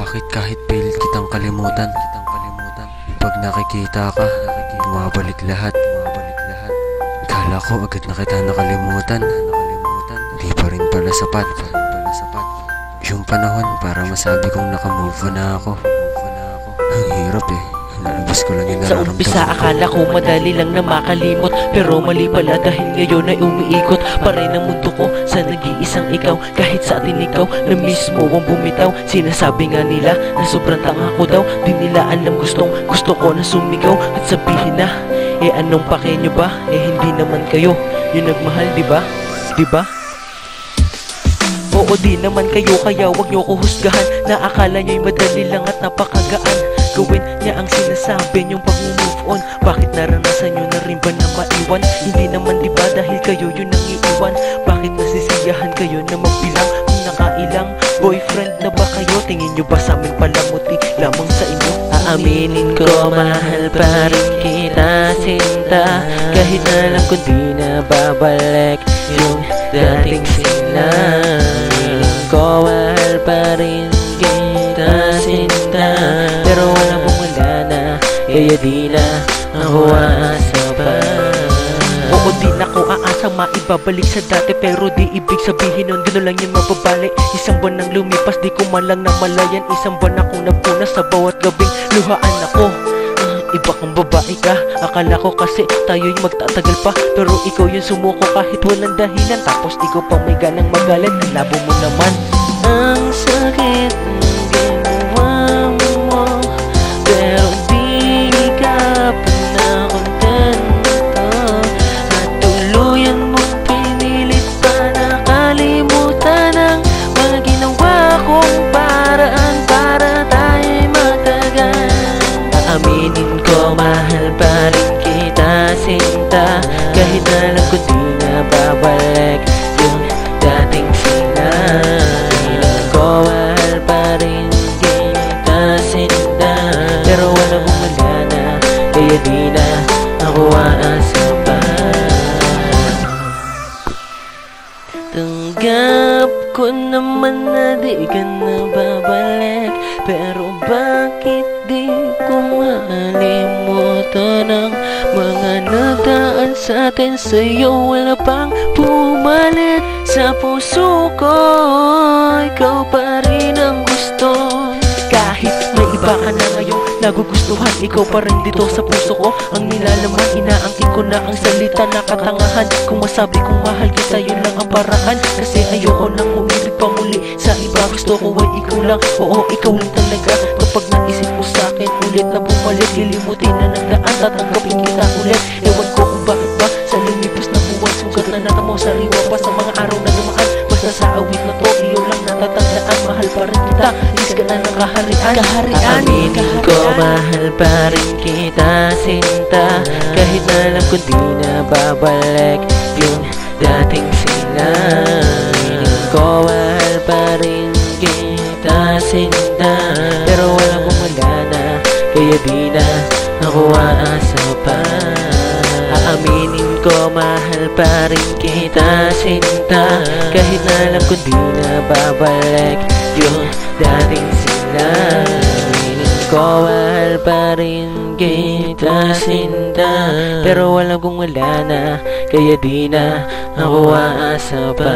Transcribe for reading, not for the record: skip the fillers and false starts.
Bakit kahit pilit kitang kalimutan, pag nakikita ka, bumabalik lahat. Kala ko agad na kita nakalimutan, di pa rin pala sapat. Yung panahon para masabi kong nakamove on na ako. Ang hirap eh, lalabas ko lang yung Sa nararamdaman umpisa akala ko madali lang na makalimot, pero mali pala dahil ngayon ay umiikot pa rin ang mundo ko sa nag-iisang ikaw. Kahit sa atin ikaw na mismo ang bumitaw. Sinasabi nga nila na sobrang tanga ko daw, di nila alam gusto ko na sumigaw at sabihin na anong pake nyo ba? Hindi naman kayo yung nagmahal, diba? Oo, di naman kayo, kaya wag nyo ko husgahan na akala nyo'y madali lang at napakagaan. Gawin niya ang sinasabi nyong pag-move on. Bakit naranasan nyo na rin ba na maiwan? Hindi naman diba dahil kayo yun ang iiwan? Bakit nasisiyahan kayo na magbilang kung nakailang boyfriend na ba kayo? Tingin nyo ba sa amin palamuti lamang sa inyo? Aaminin ko, mahal pa rin kita, sinta. Kahit alam ko di na babalik yung dating sila. Aaminin ko, mahal pa rin kita, sinta. Pero wala wala na, kaya di na ako aasa pa. Oo, di na ako aasa maibabalik sa dati, pero di ibig sabihin nun gano'n lang yun mababalik. Isang buwan nang lumipas, di ko man lang namalayan. Isang buwan akong nagpunas sa bawat gabing luhaan ako. Iba kang babae ka, akala ko kasi tayo'y magtatagal pa, pero ikaw yung sumuko kahit walang dahilan. Tapos ikaw pa may ganang magalit, ang labo mo naman. Ang sakit ng ginawa mo, pero di ka pa na kontento. At tuluyan mong pinilit pa nakalimutan ang mga ginawa kong paraan para tayo'y matagal. Aaminin ko, mahal pa rin kita, sinta. Kahit alam ko di na babalik yung dating sila. Aaminin ko, mahal pa rin kita, sinta. Pero wala na, kaya di na ako aasa pa. Tanggap ko naman na di ka na babalik, pero bakit di ko maalimutan ang mga nagdaan sa atin? Sa'yo wala pang pumalit sa puso ko, ikaw pa rin ang gusto. Kahit may iba ka na ngayon nagugustuhan, ikaw pa rin dito sa puso ko. Ang nilalaman, inaangkin ko na ang salita na katangahan. Kung masabi kong mahal kita, yun lang ang paraan. Kasi ayoko nang umibig pa muli sa iba, gusto ko ay ikaw lang. Oo, ikaw lang talaga. Kapag naisip mo sa akin ulit na bumalik, lilimutin na nagdaan, tatanggapin kita ulit. Ewan ko kung bakit ba sa lumipas na buwan, sugat na natamo, sariwa pa sa mga araw na dumaan. Basta sa awit na to, iyo lang natatandaan, mahal pa rin kita, is ka na ng kaharian. Aaminin ko, mahal pa rin kita, sinta. Kahit alam ko di na babalik yung dating sila. Aaminin ko, mahal pa rin kita, sinta. Pero wala wala na, kaya di na ako aasa pa. Aaminin ko, mahal pa rin kita, sinta. Kahit alam ko di na babalik yung dating sila. Aaminin ko, mahal pa rin kita, sinta. Pero walang kung wala na, kaya di na ako aasa pa.